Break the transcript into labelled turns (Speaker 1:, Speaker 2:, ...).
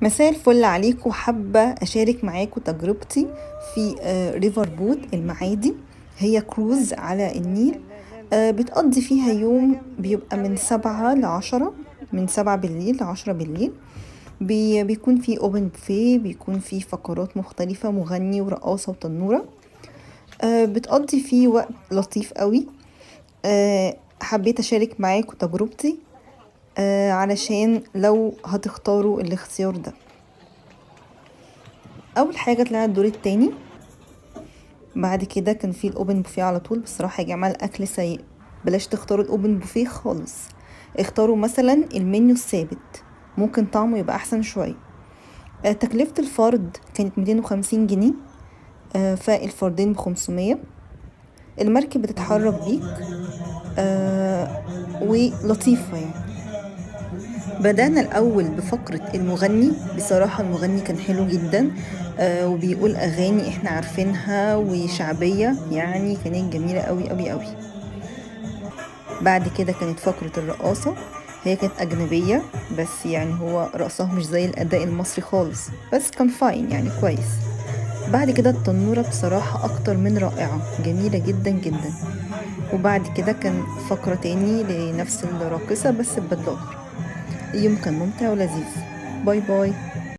Speaker 1: مساء الفل عليكم. حابة أشارك معاكم تجربتي في ريفر بوت المعادي. هي كروز على النيل. بتقضي فيها يوم، بيبقى من 7 ل10، من 7 بالليل ل10 بالليل. بيكون في اوبن بوفيه، بيكون في فقرات مختلفة، مغني ورقاصة وتنورة. بتقضي فيه وقت لطيف قوي. حبيت أشارك معاكم تجربتي علشان لو هتختاروا الاختيار ده. اول حاجه طلعنا الدور التاني. بعد كده كان في الاوبن بوفيه على طول. بصراحه يا جماعه الاكل سيء، بلاش تختاروا الاوبن بوفيه خالص. اختاروا مثلا المنيو الثابت، ممكن طعمه يبقى احسن شويه. تكلفه الفرد كانت 250 جنيه، فالفردين ب500. المركب بتتحرك بيك ولطيفه يعني. بدأنا الأول بفقرة المغني. بصراحة المغني كان حلو جدا، وبيقول أغاني إحنا عارفينها وشعبية، يعني كانت جميلة قوي قوي قوي. بعد كده كانت فقرة الرقاصة. هي كانت أجنبية، بس يعني هو رقصها مش زي الأداء المصري خالص، بس كان فاين يعني كويس. بعد كده التنورة بصراحة أكتر من رائعة، جميلة جدا جدا. وبعد كده كان فقرة تاني لنفس الراقصة بس ببدلة أخرى. اليوم كان ممتع ولذيذ. باي باي.